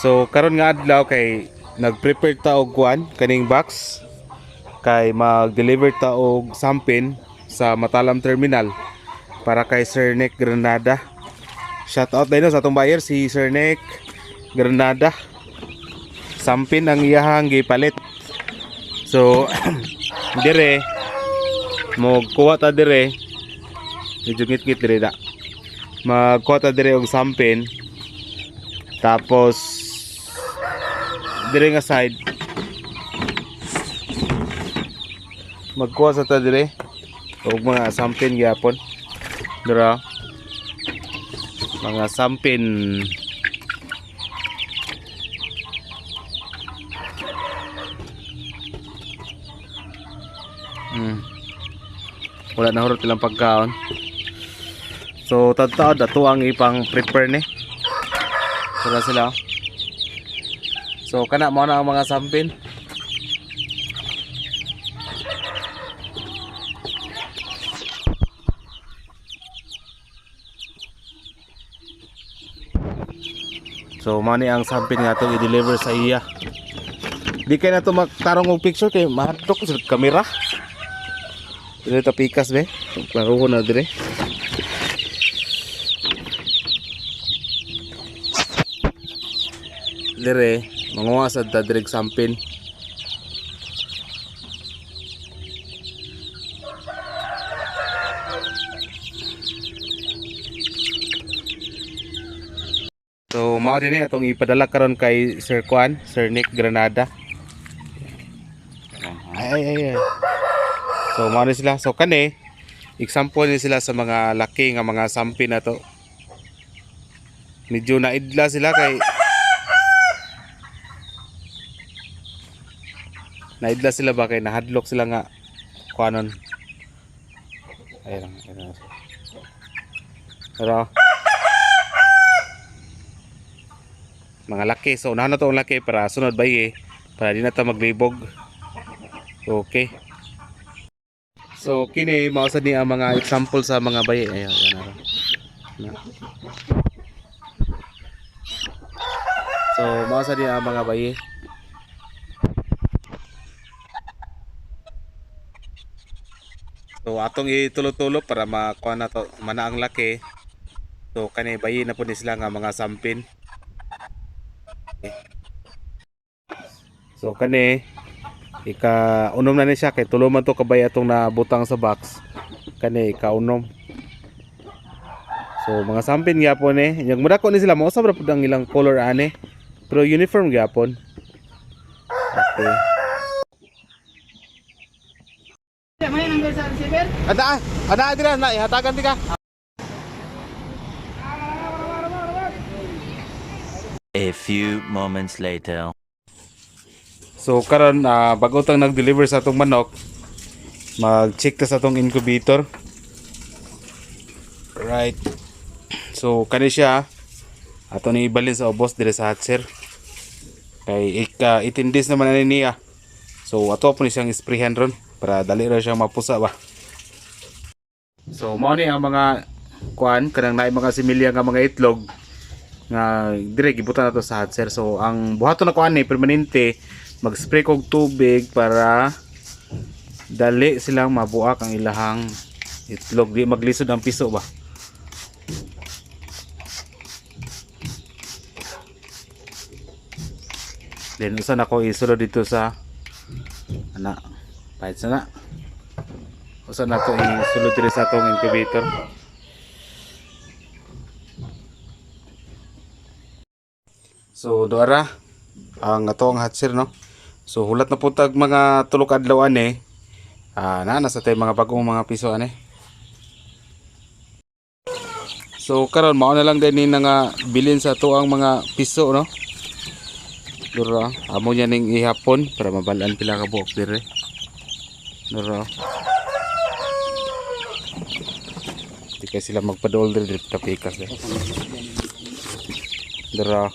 So karon nga adlaw kay nag-prepare ta og kuan kaning box kay mag-deliver ta og sampin sa Matalam Terminal para kay Sir Nick Granada. Shout out din sa atong buyer si Sir Nick Granada. Sampin ang iyahang gipalit. So dire mo kuha ta dire. Medyo ngit-ngit dire da. Magkuha ta dire og sampin. Tapos dire nga side magkuha sa ta dire og mga sampin gyapon. Dira mga sampin. Wala na hurot ilang pagkaon. So tataod ato ang ipang prepare ni. Sila sila. So kana mo na ang mga sampin. So mani ang sampin nga to i-deliver sa iya. Di kay na to magtarong og picture kay mahadlok sa kamera. Dire ta pikas be. Klaro ko na dire. Dire manguha sa direk sampin. So mao dinhi atong ipadala karon kay Sir Juan, Sir Nick Granada. Ay. So mao ni sila. So kani example ni sila sa mga laki nga mga sampin na to. Medyo naidla sila kay naidla sila ba kay nahadlok sila nga kuanon. Ayun. Pero mga laki, so unahan na to ang laki para sunod bayi para di na ta maglibog. Okay. So kini mao sad ni ang mga example sa mga bayi. Ayun na. So mao sad ni ang mga bayi. So atong itulo-tulo para makuha na to mana ang laki. So kani bayi na po ni sila nga mga sampin. Okay. So kani ika-unom na ni siya kay tulo man to kabay atong nabutang sa box. Kani ika-unom. So mga sampin gyapon yung mudako ni sila mao sa pud ang ilang color ane. Pero uniform gyapon. Okay. Ada dira na ihatagan ti ka. A few moments later. So karon bago tang nag-deliver sa atong manok, mag-check ta sa atong incubator. Right. So kani siya ato ni ibalin sa ubos dire sa hatcher. Kay 18 days naman ani niya. So ato po ni siyang sprayhan ron para dali ra siyang mapusa ba. So mao ni ang mga kuan kanang naay mga similya nga mga itlog nga dire gibutan nato sa hatcher. So ang buhaton na kuan ni permanente mag-spray kog tubig para dali silang mabuak ang ilahang itlog, di maglisod ang piso ba. Then usa na ko isulod dito sa ana pahit sana. Usa na ko isulod dito sa atong incubator. So doara ang atong hatcher no. So hulat na putag mga tulok adlaw ani. Nasa tay mga bagong mga piso ani. So karon mao na lang din ni nga bilin sa tuang mga piso no. Dura amo nya ning ihapon para mabalaan pila ka buok dire. Dura. Di kay sila magpadol dire tapikas eh. Dura.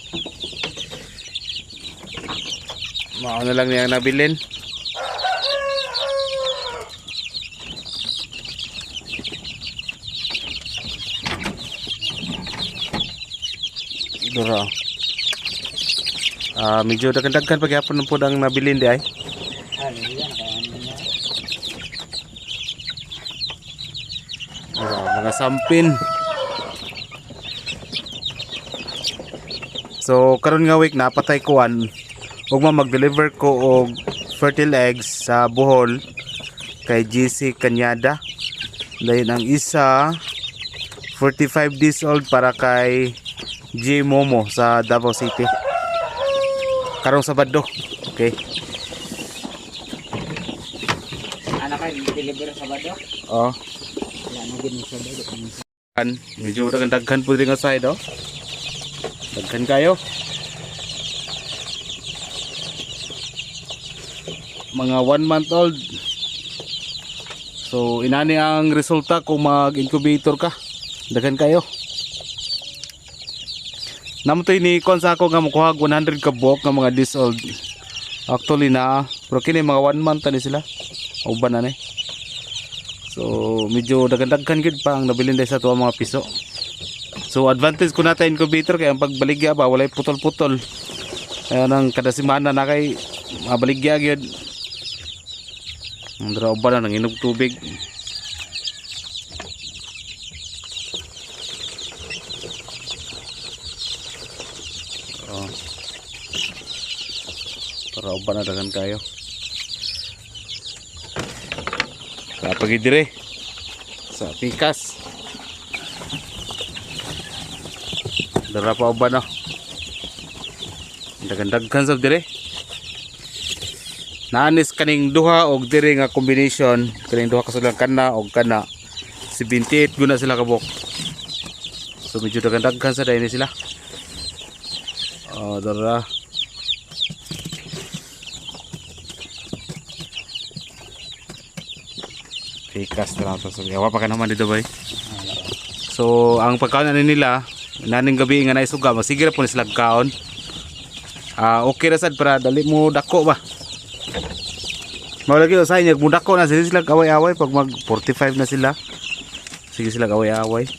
Mao na lang niya nabilin. Dura. Medyo daghan-daghan pagyapon po ang nabilin di ay. Mga sampin. So karon nga week napatay ko ug mag-deliver ko og fertile eggs sa Bohol kay GC Kanyada. Dayon ang isa 45 days old para kay G Momo sa Davao City. Karong Sabado. Okay. Anak kayo, deliver sa Sabado? Oh. Wala na din sa Sabado. Medyo daghan po rin nga side oh. Daghan kayo. Mga 1 month old. So inani ang resulta kung mag-incubator ka. Daghan kayo. Namutoy ni kon sa ako nga makuha 100 ka buok nga mga this old. Actually na pero kini mga 1 month ni sila. Uban na ni. So medyo daghan-daghan gid pa ang nabilin dai sa tuwa mga piso. So advantage ko nata incubator kay ang pagbaligya ba walay putol-putol. Ayan ang kada semana na kay mabaligya gyud. Ang dara uban na nanginog tubig. Oh. Para uban na daghan kayo. Pagi dire sa pikas. Dara pa uban na. Daghan-daghan sa dire. Naanis kaning duha og dire nga combination kaning duha kasulang kana og kana 78 guna sila kabok. So medyo daghan-daghan sa dai ni sila. Dara. Pikas na lang ito. So, yawa pa ka naman dito boy. So, ang pagkaon nila, naning gabi nga naisuga, masigil po na sila kaon. Okay na sad para dali mo dako ba. Mawalagi sa inyo, mo dako na sila away-away pag mag 45 na sila. Sige sila away-away.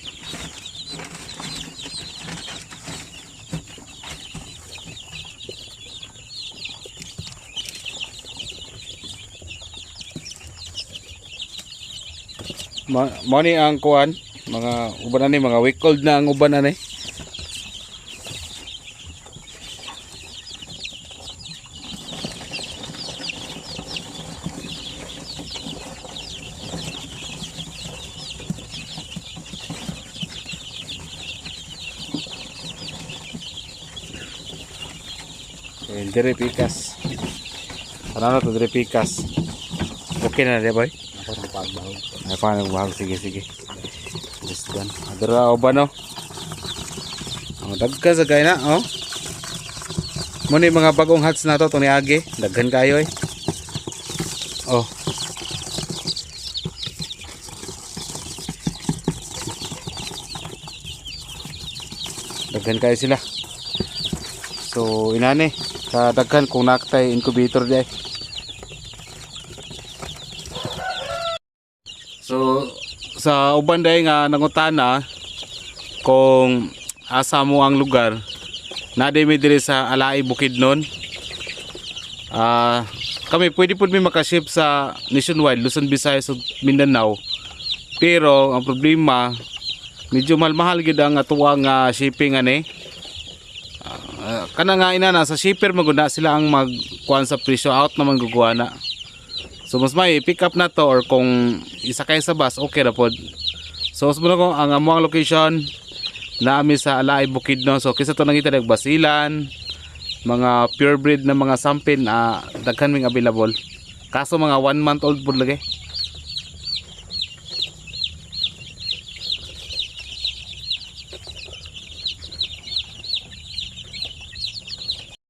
Mo ni ang kuan mga uban ani mga week old na ang uban ani. Dire pikas. Ano na to dire pikas. Okay na dia boy. Ako sa pagbaho. Ay paano bahag sige. Just one. Adra uban no. Ang dagka sa gay na oh. Mo ni mga bagong hats na to ni agi, daghan kayo eh. Oh. Daghan kayo sila. So inani sa daghan kung naktay incubator di ay. So sa uban day nga nangutana kung asa mo ang lugar na day mi dire sa Alai Bukidnon. Kami pwede pud mi makaship sa nationwide Luzon, Visayas ug Mindanao. Pero ang problema medyo mahal gid ang atuang shipping ani. Kana nga ina na sa shipper maguna sila ang magkuan sa presyo, out naman guguana. So mas may pick up na to or kung isakay sa bus okay ra pod. So mo ko ang among location naami sa Alai Bukidnon. So kisa to nangita dag basilan, mga pure breed na mga sampin daghan ming available. Kaso mga 1 month old pud lagi.